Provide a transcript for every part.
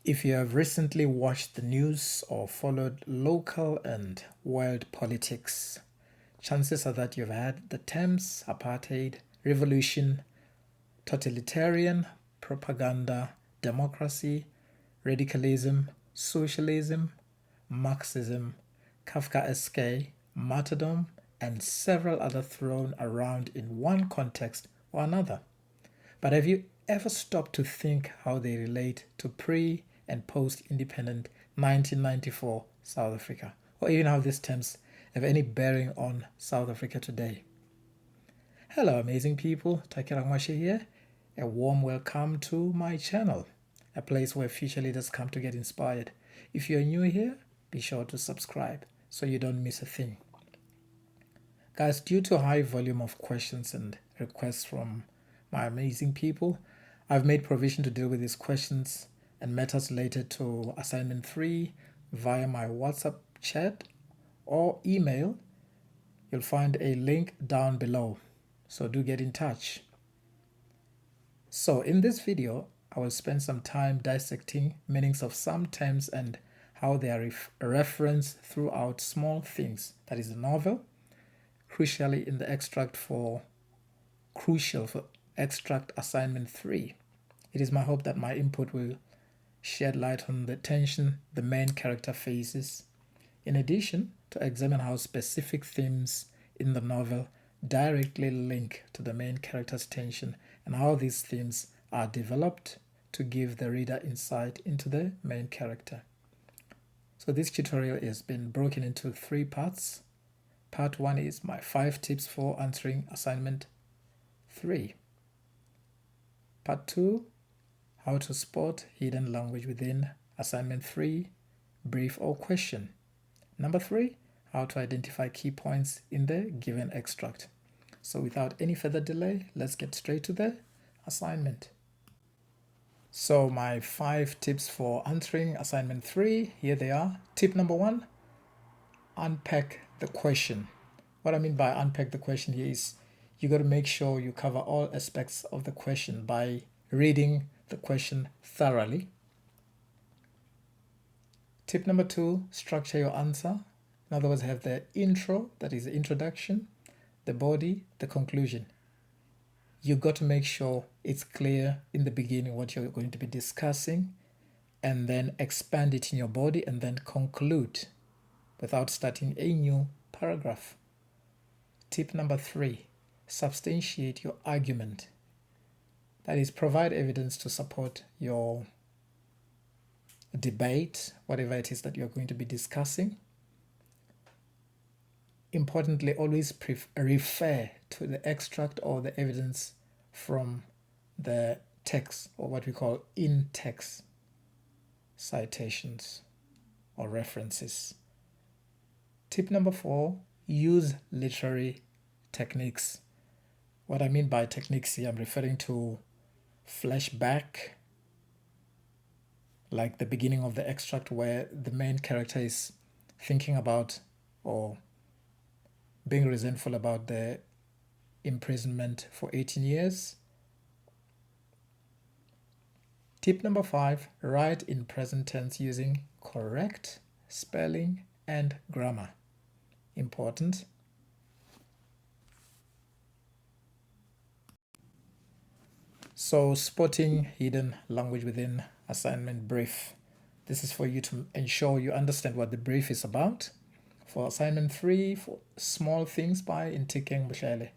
If you have recently watched the news or followed local and world politics, chances are that you've had the terms apartheid, revolution, totalitarian, propaganda, democracy, radicalism, socialism, Marxism, Kafkaesque, martyrdom, and several other thrown around in one context or another. But have you ever stopped to think how they relate to pre and post independent 1994 South Africa, or even how these terms have any bearing on South Africa today? Hello, amazing people. Takira Mwashe here. A warm welcome to my channel, a place where future leaders come to get inspired. If you're new here, be sure to subscribe so you don't miss a thing. Guys, due to a high volume of questions and requests from my amazing people, I've made provision to deal with these questions and matters related to assignment 3 via my WhatsApp chat or email. You'll find a link down below, so do get in touch. So in this video, I will spend some time dissecting meanings of some terms and how they are referenced throughout Small Things, that is the novel, crucial for extract assignment 3. It is my hope that my input will shed light on the tension the main character faces, in addition to examine how specific themes in the novel directly link to the main character's tension and how these themes are developed to give the reader insight into the main character. So this tutorial has been broken into 3 parts. Part 1 is my 5 tips for answering assignment 3. Part 2, how to spot hidden language within assignment 3, brief or question. Number 3, how to identify key points in the given extract. So without any further delay, let's get straight to the assignment. So my 5 tips for answering assignment 3, here they are. Tip number 1, unpack the question. What I mean by unpack the question here is you got to make sure you cover all aspects of the question by reading the question thoroughly. Tip number 2, structure your answer. In other words, have the intro, that is the introduction, the body, the conclusion. You got to make sure it's clear in the beginning what you're going to be discussing, and then expand it in your body, and then conclude without starting a new paragraph. Tip number 3, substantiate your argument. That is, provide evidence to support your debate, whatever it is that you're going to be discussing. Importantly, always refer to the extract or the evidence from the text, or what we call in-text citations or references. Tip number 4, use literary techniques. What I mean by techniques here, I'm referring to flashback, like the beginning of the extract where the main character is thinking about or being resentful about the imprisonment for 18 years. Tip number 5, write in present tense using correct spelling and grammar. Important. So, spotting hidden language within assignment brief. This is for you to ensure you understand what the brief is about. For assignment 3, for Small Things by Nthikeng Mohlele.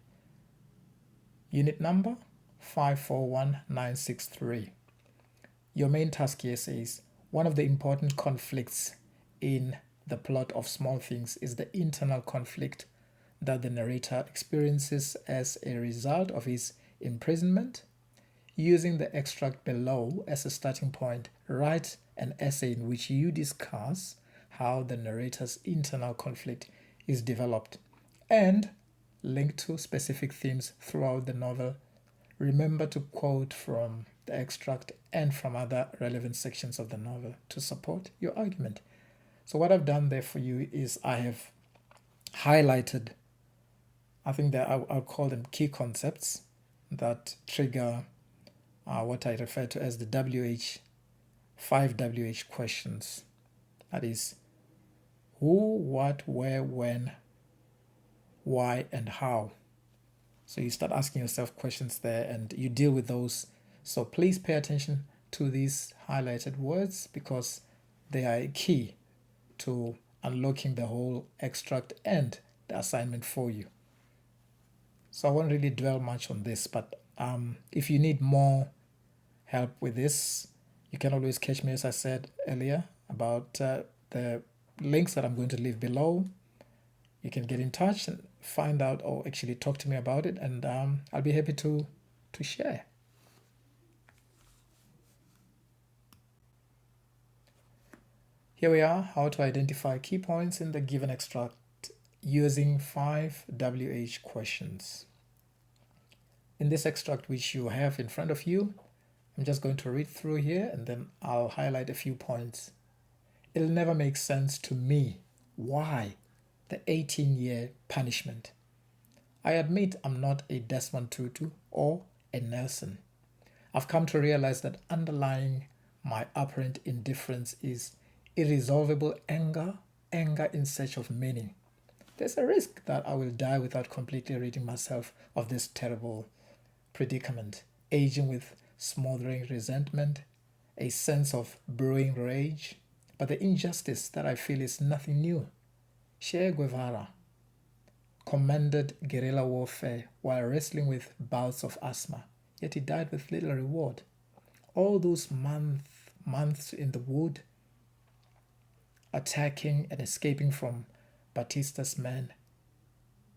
Unit number 541963. Your main task here says, one of the important conflicts in the plot of Small Things is the internal conflict that the narrator experiences as a result of his imprisonment. Using the extract below as a starting point, write an essay in which you discuss how the narrator's internal conflict is developed and link to specific themes throughout the novel. Remember to quote from the extract and from other relevant sections of the novel to support your argument. So what I've done there for you is I have highlighted, I think that I'll call them key concepts that trigger what I refer to as the WH 5 WH questions. That is who, what, where, when, why, and how. So you start asking yourself questions there and you deal with those. So please pay attention to these highlighted words because they are key to unlocking the whole extract and the assignment for you. So I won't really dwell much on this, but if you need more help with this, you can always catch me, as I said earlier, about the links that I'm going to leave below. You can get in touch and find out or actually talk to me about it, and I'll be happy to share. Here we are, how to identify key points in the given extract using 5 WH questions. In this extract which you have in front of you, I'm just going to read through here and then I'll highlight a few points. It'll never make sense to me why the 18-year punishment. I admit I'm not a Desmond Tutu or a Nelson. I've come to realize that underlying my apparent indifference is irresolvable anger in search of meaning. There's a risk that I will die without completely ridding myself of this terrible predicament, aging with smothering resentment, a sense of brewing rage, but the injustice that I feel is nothing new. Che Guevara commanded guerrilla warfare while wrestling with bouts of asthma, yet he died with little reward. All those months in the wood, attacking and escaping from Batista's men,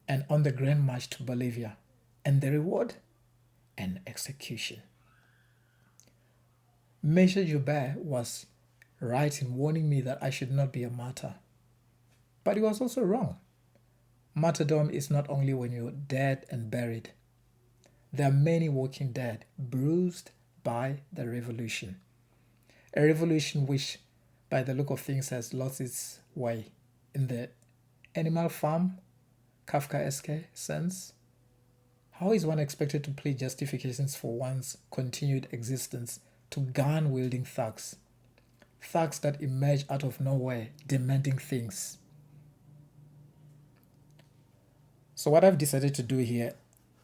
and on the grand march to Bolivia, and the reward? An execution. Major Joubert was right in warning me that I should not be a martyr. But he was also wrong. Martyrdom is not only when you're dead and buried. There are many walking dead, bruised by the revolution. A revolution which, by the look of things, has lost its way in the Animal Farm, Kafkaesque sense. How is one expected to plead justifications for one's continued existence to gun-wielding thugs? Thugs that emerge out of nowhere, demanding things. So what I've decided to do here,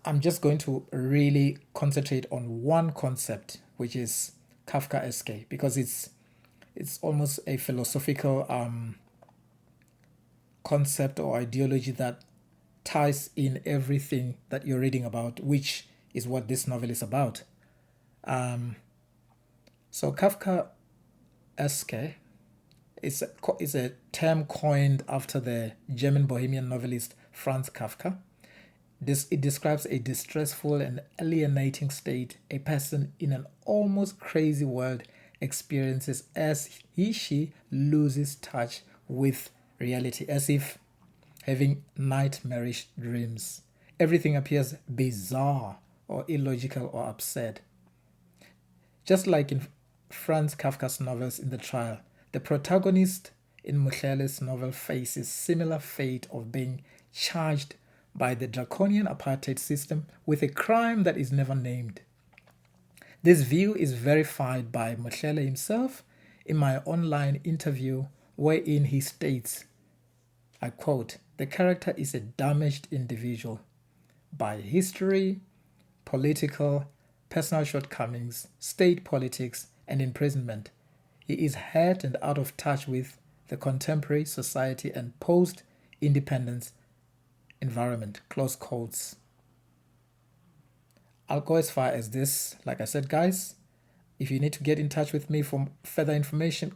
I'm just going to really concentrate on one concept, which is Kafkaesque, because it's almost a philosophical concept or ideology that ties in everything that you're reading about, which is what this novel is about. So Kafkaesque is a term coined after the German bohemian novelist Franz Kafka. It describes a distressful and alienating state a person in an almost crazy world experiences as she loses touch with reality, as if having nightmarish dreams. Everything appears bizarre or illogical or absurd. Just like in Franz Kafka's novels In the Trial, the protagonist in Mohlele's novel faces similar fate of being charged by the draconian apartheid system with a crime that is never named. This view is verified by Mohlele himself in my online interview wherein he states, I quote, "The character is a damaged individual by history, political, personal shortcomings, state politics, and imprisonment. He is hurt and out of touch with the contemporary society and post-independence environment," close quotes. I'll go as far as this. Like I said, guys, if you need to get in touch with me for further information,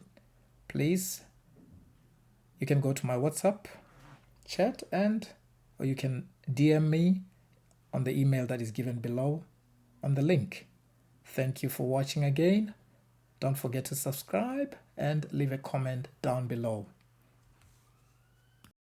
please, you can go to my WhatsApp chat or you can DM me on the email that is given below on the link. Thank you for watching again. Don't forget to subscribe and leave a comment down below.